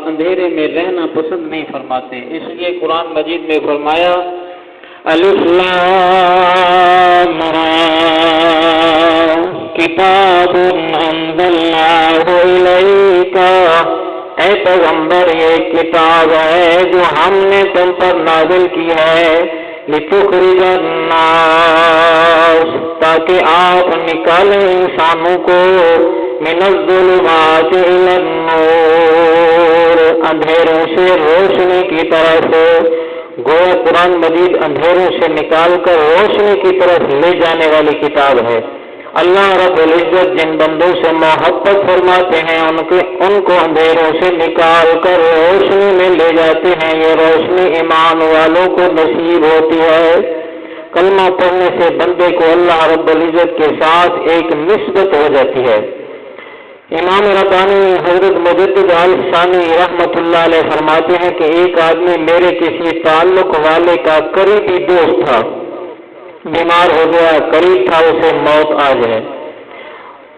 اندھیرے میں رہنا پسند نہیں فرماتے. اس لیے قرآن مجید میں فرمایا الف لام را کتاب انزلناہ الیک، اے پیغمبر یہ کتاب ہے جو ہم نے تم پر نازل کی ہے، لتخرج الناس تاکہ آپ نکالیں انسانوں کو من الظلمات الی النور اندھیروں سے روشنی کی طرف. گویا قرآن مجید اندھیروں سے نکال کر روشنی کی طرف لے جانے والی کتاب ہے. اللہ رب العزت جن بندوں سے محبت فرماتے ہیں ان کو اندھیروں سے نکال کر روشنی میں لے جاتے ہیں. یہ روشنی ایمان والوں کو نصیب ہوتی ہے. کلمہ پڑھنے سے بندے کو اللہ رب العزت کے ساتھ ایک نسبت ہو جاتی ہے. امام ربانی حضرت مجدد الثانی رحمۃ اللہ علیہ فرماتے ہیں کہ ایک آدمی میرے کسی تعلق والے کا قریبی دوست تھا، بیمار ہو گیا، قریب تھا اسے موت آ جائے.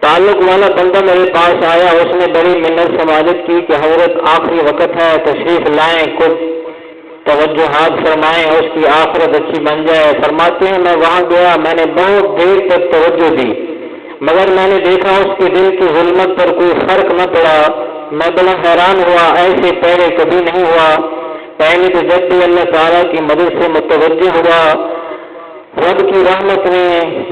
تعلق والا بندہ میرے پاس آیا، اس نے بڑی منت سماجت کی کہ حضرت آخری وقت ہے، تشریف لائیں، کچھ توجہات فرمائیں، اس کی آخرت اچھی بن جائے. فرماتے ہیں میں وہاں گیا، میں نے بہت دیر تک توجہ دی، مگر میں نے دیکھا اس کے دل کی ظلمت پر کوئی فرق نہ پڑا. میں بڑا حیران ہوا، ایسے پہلے کبھی نہیں ہوا. پہلے تو جب بھی اللہ تعالیٰ کی مدد سے متوجہ ہوا، رب کی رحمت نے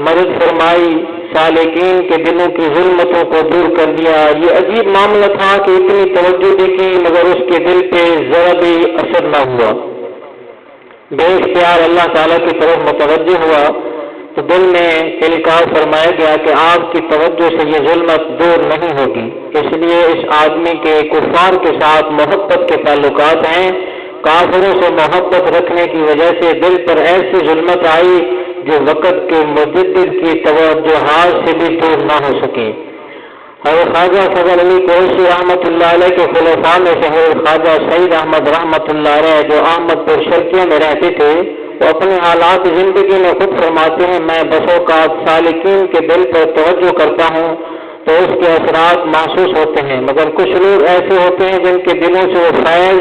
مدد فرمائی، سالکین کے دلوں کی ظلمتوں کو دور کر دیا. یہ عجیب معاملہ تھا کہ اتنی توجہ دیکھی مگر اس کے دل پہ ذرا بھی اثر نہ ہوا. بے اختیار اللہ تعالیٰ کی طرف متوجہ ہوا تو دل میں القاء فرمایا گیا کہ آپ کی توجہ سے یہ ظلمت دور نہیں ہوگی. اس لیے اس آدمی کے کفار کے ساتھ محبت کے تعلقات ہیں. کافروں سے محبت رکھنے کی وجہ سے دل پر ایسی ظلمت آئی جو وقت کے مجدد کی توجہات سے بھی دور نہ ہو سکی. حضرت خواجہ فضل علی قریشی رحمۃ اللہ علیہ کے خلفاء میں سے حضرت خواجہ سعید احمد رحمۃ اللہ علیہ جو احمد پور شرقیہ میں رہتے تھے، وہ اپنے حالات زندگی میں خود فرماتے ہیں میں بس اوقات سالکین کے دل پر توجہ کرتا ہوں تو اس کے اثرات محسوس ہوتے ہیں، مگر کچھ لوگ ایسے ہوتے ہیں جن کے دلوں سے وہ فیض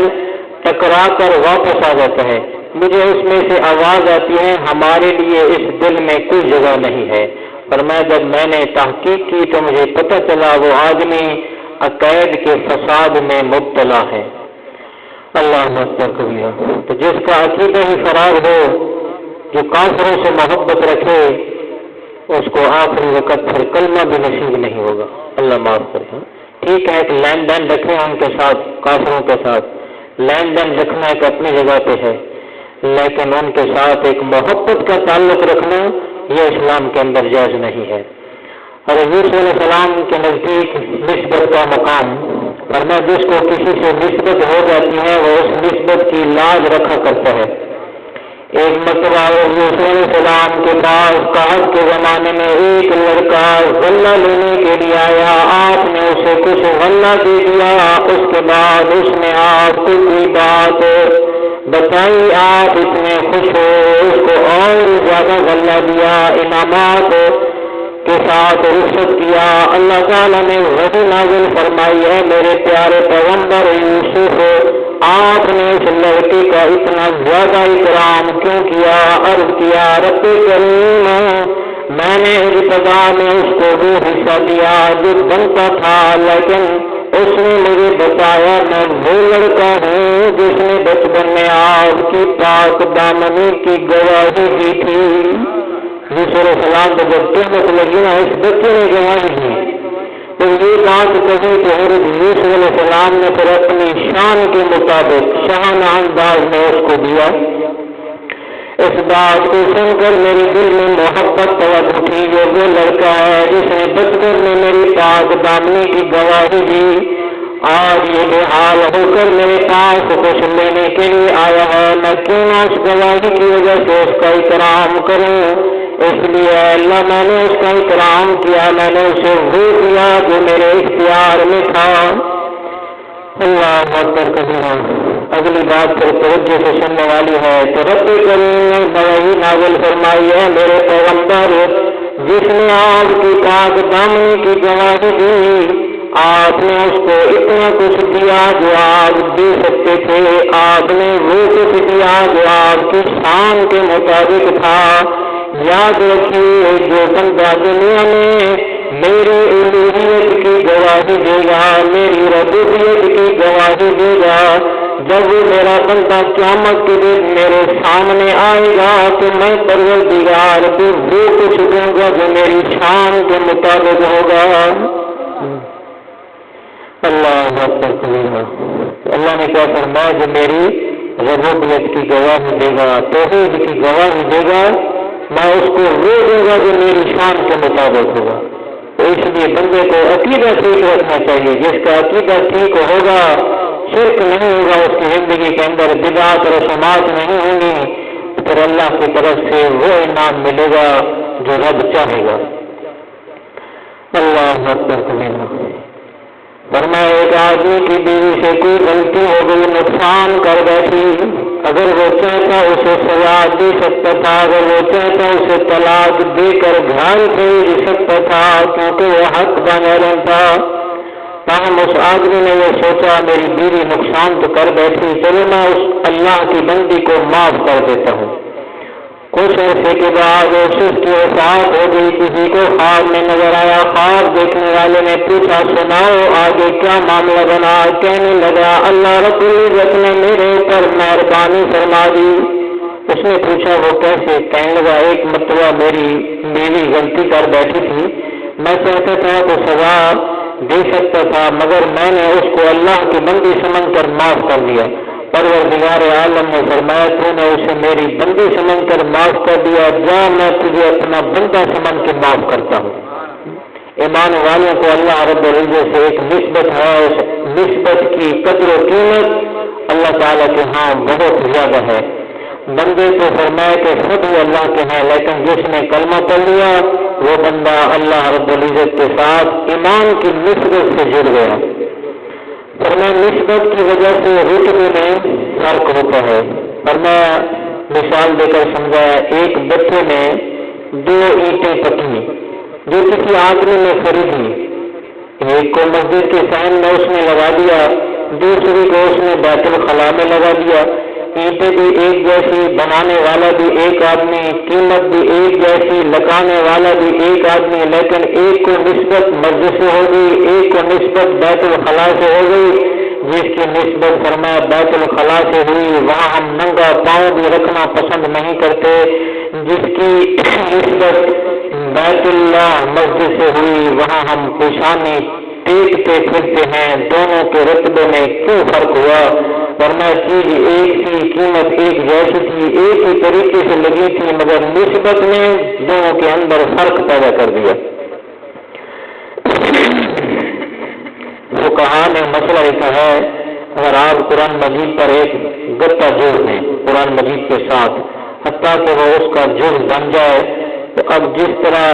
ٹکرا کر واپس آ جاتا ہے. مجھے اس میں سے آواز آتی ہے ہمارے لیے اس دل میں کوئی جگہ نہیں ہے. پر جب میں نے تحقیق کی تو مجھے پتہ چلا وہ آدمی عقائد کے فساد میں مبتلا ہے. اللہ اکبر کبیرہ. تو جس کا عقیدہ ہی خراب ہو، جو کافروں سے محبت رکھے، اس کو آخری وقت پھر کلمہ بھی نصیب نہیں ہوگا. اللہ معاف کرے. ٹھیک ہے کہ لین دین رکھیں ان کے ساتھ، کافروں کے ساتھ لین دین رکھنا ایک اپنی جگہ پہ ہے، لیکن ان کے ساتھ ایک محبت کا تعلق رکھنا یہ اسلام کے اندر جائز نہیں ہے. اور حضور صلی اللہ علیہ وسلم کے نزدیک نسبت کا مقام ورنہ جس کو کسی سے نسبت ہو جاتی ہے وہ اس نسبت کی لاج رکھا کرتا ہے. ایک مرتبہ حضور صلی اللہ علیہ وسلم کے پاس قحط کے زمانے میں ایک لڑکا غلہ لینے کے لیے آیا. آپ نے اسے کچھ غلہ دے دیا. اس کے بعد اس نے آپ کو کوئی بات بتائی، آپ اتنے خوش ہو، اس کو اور زیادہ غلہ دیا، انعامات کے ساتھ رخصت کیا. اللہ تعالیٰ نے وحی نازل فرمائی ہے میرے پیارے پیغمبر یوسف آپ نے اس لڑکے کا اتنا زیادہ اکرام کیوں کیا؟ عرض کیا رب کریم میں نے ابتدا میں اس کو وہ حصہ دیا جو بنتا تھا، لیکن اس نے مجھے بتایا میں وہ لڑکا ہوں جس نے بچپن میں آپ کی پاک دامنی کی گواہی دی تھی. یوسف علیہ السلام کو جب تہمت لگی نا اس بچے نے گواہی دی تو یہ بات کہی کہ حضرت یوسف علیہ السلام نے پھر اپنی شان کے مطابق شاہانہ انداز میں اس کو دیا. اس بات کو سن کر میرے دل میں محبت پیدا اٹھی. یہ وہ لڑکا ہے جس نے بچپن میں میری پاک دامنی کی گواہی دی، آج یہ بے حال ہو کر میرے پاس کچھ لینے کے لیے آیا ہے. میں کیوں نہ اس گواہی کی وجہ سے اس کا اکرام کروں؟ اس لیے اللہ میں نے اس کا اکرام کیا، میں نے اسے وہ دیا جو میرے اختیار میں تھا. اللہ اکبر کبیرہ. اگلی بات پھر توجہ سے سننے والی ہے. تو رب کریم نے وحی نازل فرمائی ہے میرے پیغمبر جس نے آپ کی پاک دامنی کی گواہی دی، آپ نے اس کو اتنا کچھ دیا جو آپ دے سکتے تھے، آپ نے وہ کچھ دیا جو آپ کی شان کے مطابق تھا۔ یاد رکھیے جو بندہ دنیا میں میری الوہیت کی گواہی دے گا، میری ربوبیت کی گواہی دے گا، جب وہ میرا بندہ قیامت کے دن میرے سامنے آئے گا تو میں پروردگار کو وہ کچھ دوں گا جو میری شان کے مطابق ہوگا۔ اللہ اکبر کبیرہ۔ اللہ نے کیا فرمایا؟ جو میری ربوبیت کی گواہی دے گا، توحید کی گواہی دے گا، میں اس کو وہ دوں گا جو میری شان کے مطابق ہوگا۔ تو اس لیے بندے کو عقیدہ ٹھیک رکھنا چاہیے۔ جس کا عقیدہ ٹھیک ہوگا، شرک نہیں ہوگا اس کی زندگی کے اندر، بدعات اور رسومات نہیں ہوں گی، پھر اللہ کی طرف سے وہ انعام ملے گا جو رب چاہے گا۔ اللہ اکبر کبیرہ۔ فرمایا ایک آدمی کی بیوی سے کوئی غلطی ہو گئی، نقصان کر بیٹھی، اگر وہ چاہتا اسے سزا دے سکتا تھا، اگر وہ چاہتا اسے طلاق دے کر گھر بھیج سکتا تھا، کیونکہ وہ حق بنا تھا۔ تاہم اس آدمی نے یہ سوچا میری بیوی نقصان تو کر بیٹھی، چلو میں اس اللہ کی بندی کو معاف کر دیتا ہوں۔ کچھ عرصے کے بعد اس کی وفات ہو گئی، کسی کو خواب میں نظر آیا، خواب دیکھنے والے نے پوچھا سناؤ آگے کیا معاملہ بنا؟ کہنے لگا اللہ رب العزت نے میرے اوپر مہربانی فرما دی۔ اس نے پوچھا وہ کیسے؟ کہنے لگا ایک مرتبہ میری بیوی غلطی کر بیٹھی تھی، میں چاہتا تھا تو سزا دے سکتا تھا، مگر میں نے اس کو اللہ کی بندی سمجھ کر معاف کر دیا۔ پروردگار عالم نے فرمایا تو نے اسے میری بندی سمجھ کر معاف کر دیا، جا میں تجھے اپنا بندہ سمجھ کے معاف کرتا ہوں۔ ایمان والوں کو اللہ رب العزت سے ایک نسبت ہے، اس نسبت کی قدر و قیمت اللہ تعالیٰ کے ہاں بہت زیادہ ہے۔ بندے کو فرمایا کہ خود ہی اللہ کے ہیں، لیکن جس نے کلمہ پڑھ لیا وہ بندہ اللہ رب العزت کے ساتھ ایمان کی نسبت سے جڑ گیا۔ فرمایا نسبت کی وجہ سے رتبے میں فرق ہوتا ہے۔ فرمایا مثال دے کر سمجھایا، ایک بچے نے 2 اینٹیں پکی جو کسی آدمی نے خریدی، ایک کو مسجد کے صحن میں اس نے لگا دیا، دوسری کو اس نے بیت الخلاء میں لگا دیا۔ اینٹیں بھی ایک جیسی، بنانے والا بھی ایک آدمی، قیمت بھی ایک جیسی، لگانے والا بھی ایک آدمی، لیکن ایک کو نسبت مسجد سے ہو گئی، ایک کو نسبت بیت الخلاء سے ہو گئی۔ جس کی نسبت فرمایا بیت الخلاء سے ہوئی وہاں ہم ننگا پاؤں بھی رکھنا پسند نہیں کرتے، جس کی نسبت بیت اللہ مسجد سے ہوئی وہاں ہم پیشانی ٹیکتے پھرتے ہیں۔ دونوں کے رتبے میں کیوں فرق ہوا؟ ورنہ چیز ایک تھی، قیمت ایک جیسی تھی، ایک ہی طریقے سے لگی تھی، مگر نسبت نے دونوں کے اندر فرق پیدا کر دیا۔ فقہا نے مسئلہ لکھا ہے اگر آپ قرآن مجید پر ایک گتا جوڑ دیں قرآن مجید کے ساتھ، حتیٰ کہ وہ اس کا جز بن جائے، تو اب جس طرح